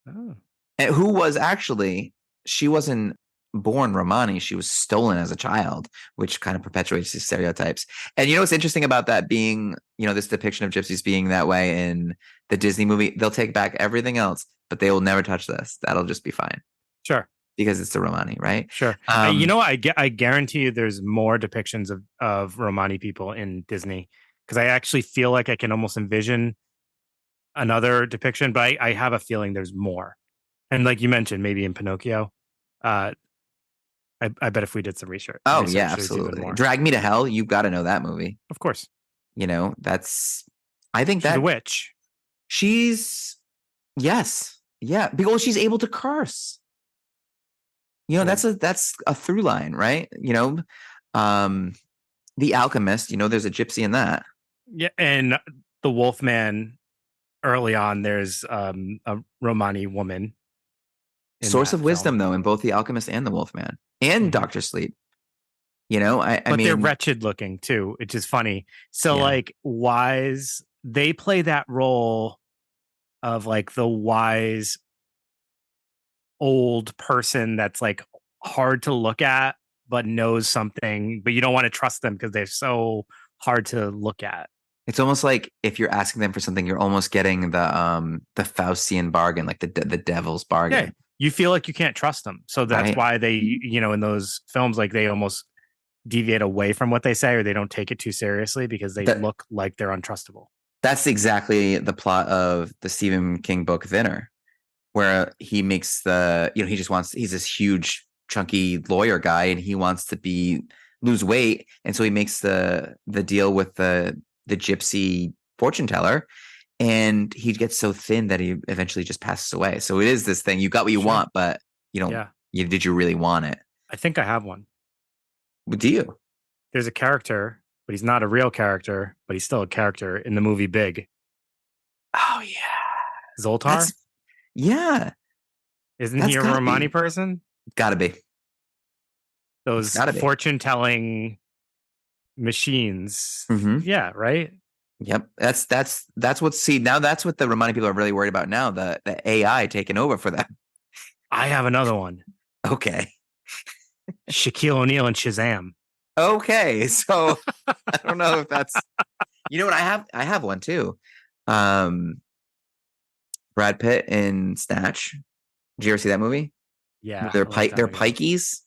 S2: Oh.
S3: And who was actually, she wasn't born Romani. She was stolen as a child, which kind of perpetuates these stereotypes. And you know what's interesting about that being, this depiction of gypsies being that way in the Disney movie? They'll take back everything else, but they will never touch this. That'll just be fine.
S2: Sure.
S3: Because it's the Romani, right?
S2: Sure. You know what? I guarantee you there's more depictions of Romani people in Disney, because I actually feel like I can almost envision another depiction, but I have a feeling there's more. And like you mentioned, maybe in Pinocchio. I bet if we did some research.
S3: Oh, yeah, absolutely. Drag Me to Hell. You've got to know that movie.
S2: Of course.
S3: I think
S2: she's a witch.
S3: Yes. Yeah. Because she's able to curse. That's a through line, right? The Alchemist, there's a gypsy in that.
S2: Yeah. And the Wolfman, early on, there's a Romani woman.
S3: Source of wisdom, though, in both the Alchemist and the Wolfman and Dr. Sleep. But
S2: they're wretched looking too, which is funny. So like wise, they play that role of like the wise old person that's like hard to look at, but knows something, but you don't want to trust them because they're so hard to look at.
S3: It's almost like if you're asking them for something, you're almost getting the Faustian bargain, like the devil's bargain.
S2: Yeah. You feel like you can't trust them. So that's why they, in those films, like they almost deviate away from what they say, or they don't take it too seriously because they look like they're untrustable.
S3: That's exactly the plot of the Stephen King book Thinner, where he makes he's this huge chunky lawyer guy and he wants to lose weight. And so he makes the deal with the gypsy fortune teller, and he gets so thin that he eventually just passes away. So it is this thing. You got what you want, but you don't. Yeah. Did you really want it?
S2: I think I have one.
S3: Do you?
S2: There's a character, but he's not a real character, but he's still a character in the movie Big.
S3: Oh yeah.
S2: Zoltar?
S3: Yeah.
S2: Isn't he a Romani person?
S3: Gotta be.
S2: Those fortune telling machines.
S3: Mm-hmm.
S2: Yeah, right?
S3: Yep. That's what the Romani people are really worried about now, the AI taking over for them.
S2: I have another one.
S3: Okay.
S2: Shaquille O'Neal and Shazam.
S3: Okay. So I don't know if that's what I have one too. Brad Pitt in Snatch. Did you ever see that movie?
S2: Yeah.
S3: They're pikeys.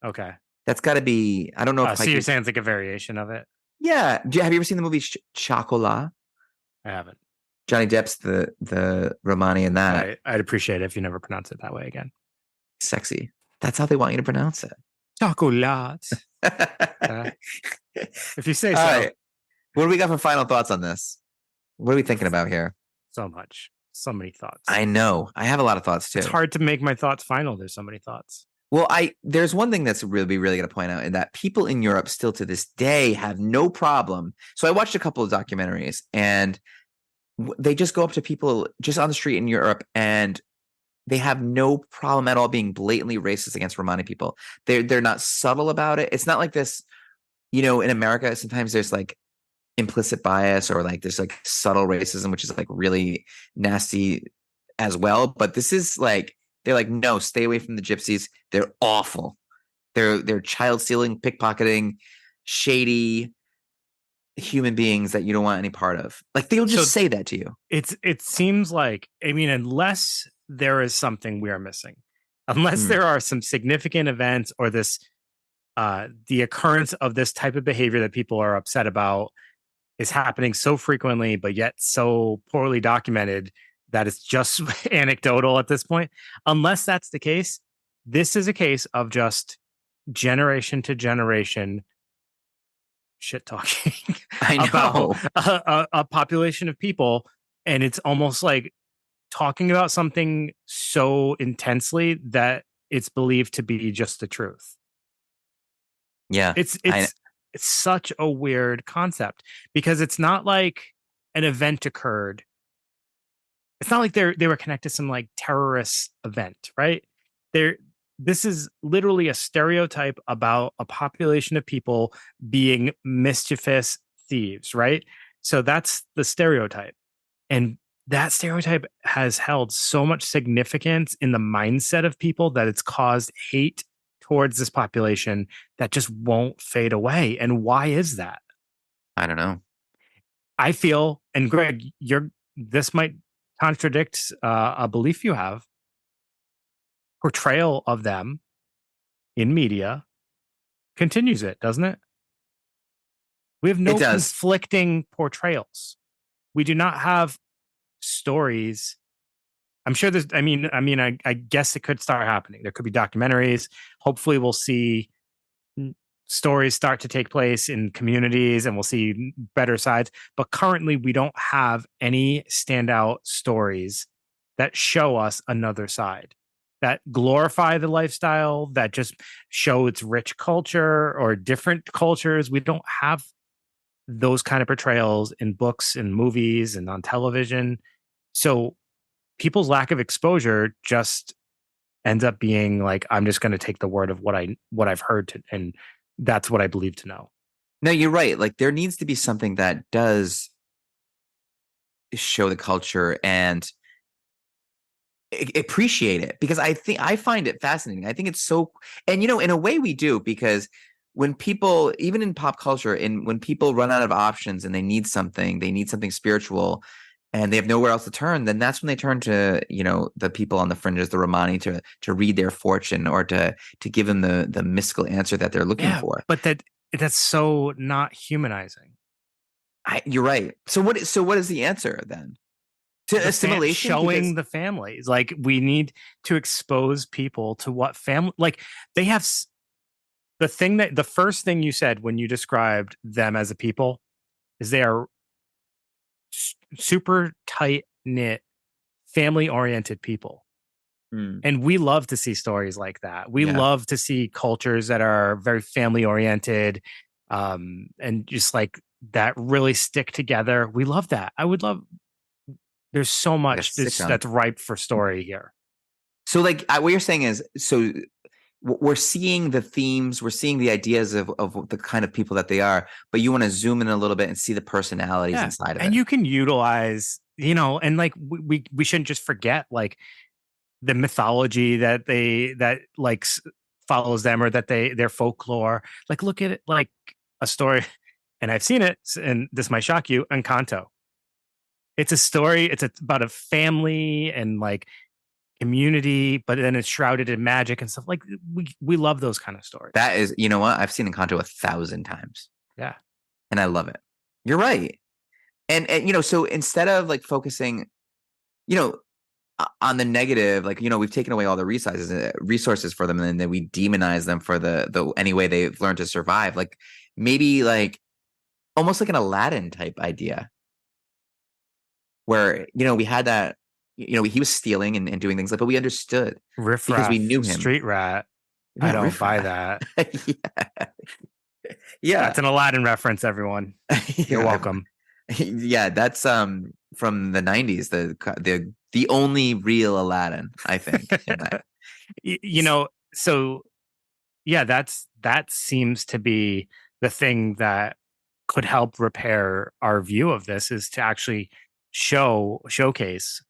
S2: Okay.
S3: That's got to be. I don't know if.
S2: So you're saying it's like a variation of it?
S3: Yeah. Have you ever seen the movie Chocolat?
S2: I haven't.
S3: Johnny Depp's the Romani in that.
S2: I'd appreciate it if you never pronounce it that way again.
S3: Sexy. That's how they want you to pronounce it.
S2: Chocolat. If you say so.
S3: All right. What do we got for final thoughts on this? What are we thinking about here?
S2: So much. So many thoughts.
S3: I know. I have a lot of thoughts too.
S2: It's hard to make my thoughts final. There's so many thoughts.
S3: Well, there's one thing that's really going to point out, and that people in Europe still to this day have no problem. So I watched a couple of documentaries, and they just go up to people just on the street in Europe, and they have no problem at all being blatantly racist against Romani people. They're not subtle about it. It's not like this, in America, sometimes there's like implicit bias or like there's like subtle racism, which is like really nasty as well. But this is like, they're like, no, stay away from the gypsies. They're awful. They're child stealing, pickpocketing, shady. human beings that you don't want any part of. Like they'll just say that to you.
S2: It seems like, I mean, unless there is something we are missing, unless there are some significant events or this the occurrence of this type of behavior that people are upset about is happening so frequently, but yet so poorly documented that it's just anecdotal at this point. Unless that's the case, this is a case of just generation to generation shit talking
S3: I know.
S2: about a population of people. And it's almost like talking about something so intensely that it's believed to be just the truth.
S3: Yeah.
S2: It's such a weird concept because it's not like an event occurred. It's not like they were connected to some like terrorist event, right? This is literally a stereotype about a population of people being mischievous thieves, right? So that's the stereotype. And that stereotype has held so much significance in the mindset of people that it's caused hate towards this population that just won't fade away. And why is that?
S3: I don't know.
S2: I feel, and Greg, this might contradict a belief you have. Portrayal of them in media continues it, doesn't it? We have no conflicting portrayals. We do not have stories. I'm sure there's, I guess it could start happening. There could be documentaries. Hopefully we'll see stories start to take place in communities and we'll see better sides. But currently we don't have any standout stories that show us another side, that glorify the lifestyle, that just show its rich culture or different cultures. We don't have those kind of portrayals in books and movies and on television. So people's lack of exposure just ends up being like, I'm just going to take the word of what I've heard and that's what I believe to know.
S3: No, you're right. Like there needs to be something that does show the culture and appreciate it, because I find it fascinating. I think it's so, and in a way we do, because when people, even in pop culture, and when people run out of options and they need something spiritual and they have nowhere else to turn, then that's when they turn to, the people on the fringes, the Romani, to read their fortune or to give them the mystical answer that they're looking for.
S2: But that's so not humanizing.
S3: You're right. So what is the answer then? To assimilation,
S2: showing the families, like we need to expose people to what family, like they have the first thing you said when you described them as a people is they are super tight knit, family oriented people. And we love to see stories like that. We love to see cultures that are very family oriented, and just like that really stick together. We love that. I would love. There's so much that's ripe for story here.
S3: So, like, what you're saying is, so we're seeing the themes, we're seeing the ideas of the kind of people that they are, but you want to zoom in a little bit and see the personalities inside of it.
S2: And you can utilize, and like we shouldn't just forget like the mythology that follows them, or that their folklore. Like, look at it like a story, and I've seen it, and this might shock you, Encanto. It's a story. It's about a family and like community, but then it's shrouded in magic and stuff. Like we love those kind of stories.
S3: That is, you know what? I've seen Encanto 1,000 times.
S2: Yeah,
S3: and I love it. You're right. And so instead of like focusing, on the negative, like we've taken away all the resources for them, and then we demonize them for the any way they've learned to survive. Like maybe like almost like an Aladdin type idea, where we had that, he was stealing and doing things like, but we understood because we knew him.
S2: Street rat. I don't buy that.
S3: Yeah,
S2: that's an Aladdin reference, everyone. You're welcome.
S3: Yeah, that's from the 90s, the only real Aladdin, I think.
S2: So yeah, that seems to be the thing that could help repair our view of this, is to actually showcase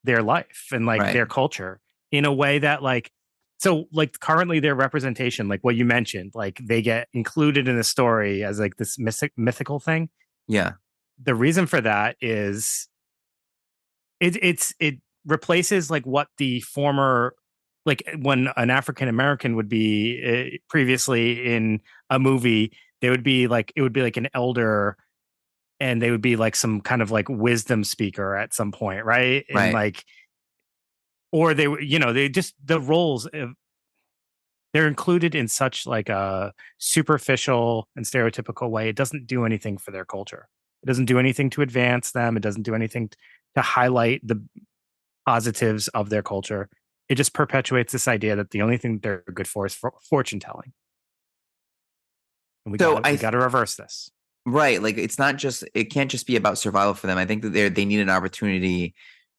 S2: their life and like their culture in a way that like So like currently their representation, like what you mentioned, like they get included in a story as like this mythical thing.
S3: Yeah.
S2: The reason for that is it replaces like what the former, like when an African American would be previously in a movie, they would be like, it would be like an elder, and they would be like some kind of like wisdom speaker at some point, right? And
S3: Right.
S2: like, or they they just, the roles they're included in such like a superficial and stereotypical way. It doesn't do anything for their culture. It doesn't do anything to advance them. It doesn't do anything to highlight the positives of their culture. It just perpetuates this idea that the only thing they're good for is fortune telling. And
S3: So
S2: we got to reverse this.
S3: Right. Like it can't just be about survival for them. I think that they need an opportunity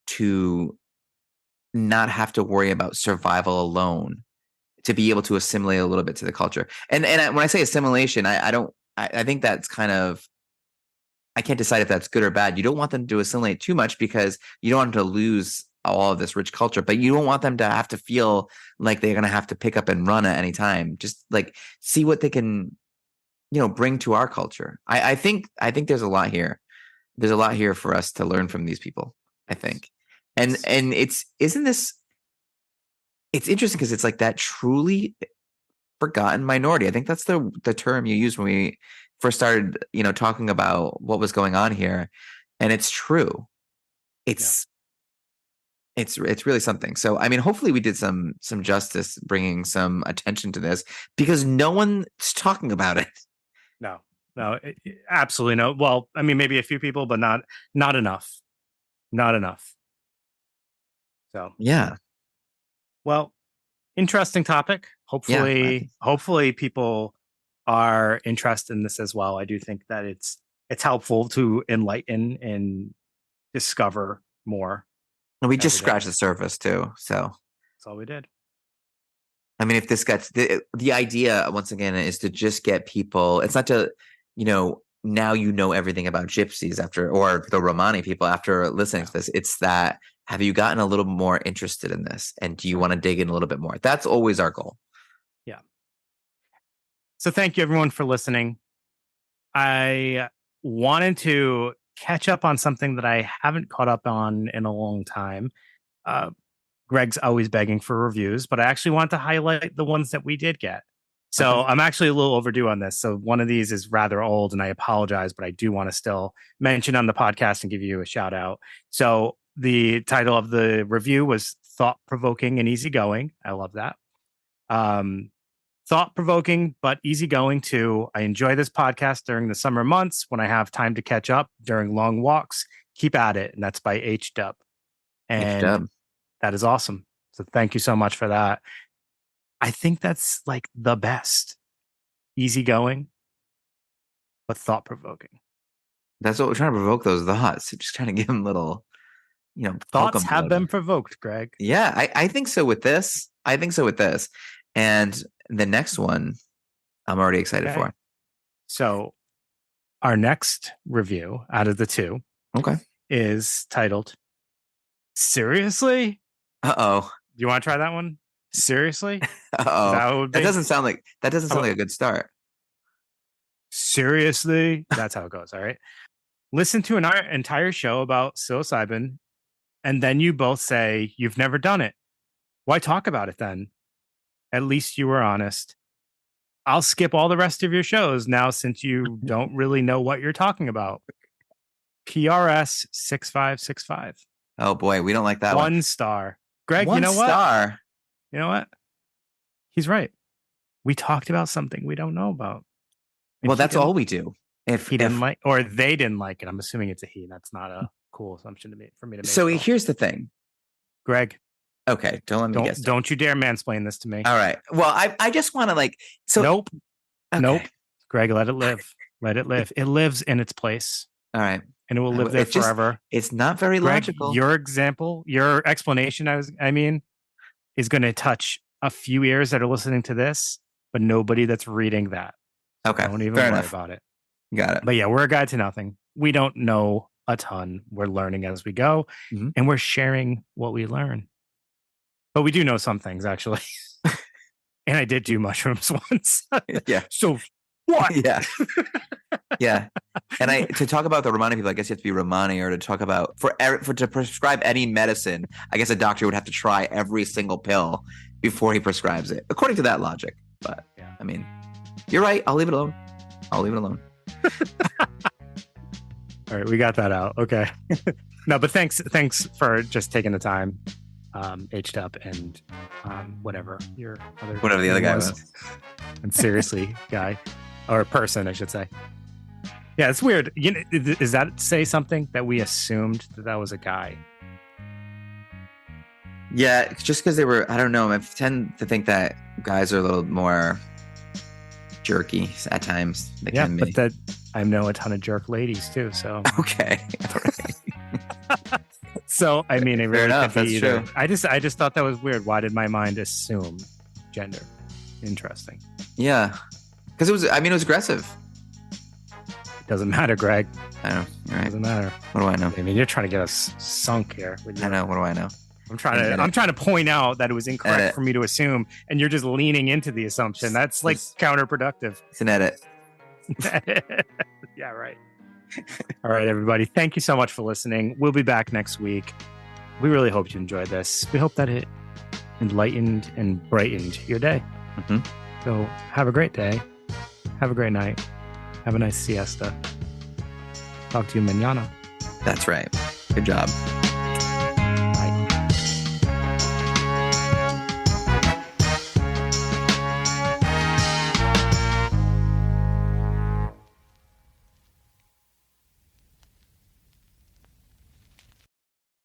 S3: to not have to worry about survival alone, to be able to assimilate a little bit to the culture. And when I say assimilation, I think that's kind of, I can't decide if that's good or bad. You don't want them to assimilate too much because you don't want them to lose all of this rich culture, but you don't want them to have to feel like they're going to have to pick up and run at any time. Just like see what they can, bring to our culture. I think there's a lot here. There's a lot here for us to learn from these people, I think. And it's interesting because it's like that truly forgotten minority. I think that's the term you used when we first started, talking about what was going on here. And it's true. It's really something. So, I mean, hopefully we did some justice bringing some attention to this because no one's talking about it.
S2: No, absolutely no. Well, I mean, maybe a few people, but not enough. Not enough. So,
S3: yeah.
S2: Well, interesting topic. Hopefully people are interested in this as well. I do think that it's helpful to enlighten and discover more.
S3: And we just scratched the surface too. So
S2: that's all we did.
S3: I mean, if this gets the idea once again is to just get people, it's not to, now everything about gypsies or the Romani people after listening to this. It's that, have you gotten a little more interested in this? And do you want to dig in a little bit more? That's always our goal.
S2: Yeah. So thank you everyone for listening. I wanted to catch up on something that I haven't caught up on in a long time. Greg's always begging for reviews, but I actually want to highlight the ones that we did get. So I'm actually a little overdue on this. So one of these is rather old and I apologize, but I do want to still mention on the podcast and give you a shout out. So the title of the review was Thought Provoking and Easygoing. I love that. Thought provoking, but easygoing too. I enjoy this podcast during the summer months when I have time to catch up during long walks. Keep at it. And that's by H-Dub. And
S3: H-Dub.
S2: That is awesome. So thank you so much for that. I think that's like the best. Easygoing, but thought provoking.
S3: That's what we're trying to provoke, those thoughts. Just trying to give them little,
S2: thoughts have been provoked, Greg.
S3: Yeah, I think so with this. And the next one, I'm already excited for.
S2: So our next review out of the two is titled Seriously?
S3: Uh-oh.
S2: Do you want to try that one? Seriously?
S3: Uh-oh. That doesn't sound like a good start.
S2: Seriously? That's how it goes, all right? Listen to an entire show about psilocybin, and then you both say you've never done it. Why talk about it then? At least you were honest. I'll skip all the rest of your shows now since you don't really know what you're talking about. PRS 6565.
S3: Oh boy, we don't like that one.
S2: 1 star. Greg,
S3: you know what?
S2: You know what? He's right. We talked about something we don't know about.
S3: Well, that's all we do.
S2: If he didn't like, or they didn't like it, I'm assuming it's a he. That's not a cool assumption for me to make.
S3: So here's the thing,
S2: Greg.
S3: Okay, don't let me guess.
S2: Don't you dare mansplain this to me.
S3: All right. Well, I just want to
S2: Nope. Okay. Nope. Greg, let it live. Let it live. It lives in its place.
S3: All right.
S2: And it will live there forever.
S3: It's not very
S2: Greg,
S3: logical.
S2: Your explanation, is going to touch a few ears that are listening to this, but nobody that's reading that.
S3: Okay.
S2: Don't even worry about it.
S3: Got it.
S2: But yeah, we're a guide to nothing. We don't know a ton. We're learning as we go, and we're sharing what we learn. But we do know some things, actually. And I did do mushrooms once.
S3: Yeah.
S2: So what?
S3: Yeah. Yeah. And to talk about the Romani people, I guess you have to be Romani, or to talk about to prescribe any medicine, I guess a doctor would have to try every single pill before he prescribes it, according to that logic. But
S2: Yeah.
S3: I mean, you're right. I'll leave it alone. All
S2: right, we got that out. Okay. No, but thanks for just taking the time, aged up, and whatever
S3: Whatever the other guy was.
S2: And seriously, guy or person, I should say. Yeah, it's weird. You know, does that say something that we assumed that was a guy?
S3: Yeah, just because they were, I don't know. I tend to think that guys are a little more jerky at times. They
S2: Yeah,
S3: can be.
S2: but I know a ton of jerk ladies too. So
S3: Okay. All right.
S2: so I mean, it
S3: Fair
S2: really
S3: enough,
S2: could be
S3: that's
S2: either.
S3: true.
S2: I just thought that was weird. Why did my mind assume gender? Interesting.
S3: Yeah. Because it was aggressive.
S2: Doesn't matter, Greg.
S3: I know. You're right.
S2: Doesn't matter.
S3: What do I know?
S2: I mean, you're trying to get us sunk here.
S3: I know. What do I know?
S2: I'm trying to point out that it was incorrect
S3: Edit.
S2: for me to assume, and you're just leaning into the assumption. That's like counterproductive.
S3: It's an edit.
S2: Yeah, right. All right, everybody. Thank you so much for listening. We'll be back next week. We really hope you enjoyed this. We hope that it enlightened and brightened your day.
S3: Mhm.
S2: So have a great day. Have a great night. Have a nice siesta. Talk to you mañana.
S3: That's right. Good job.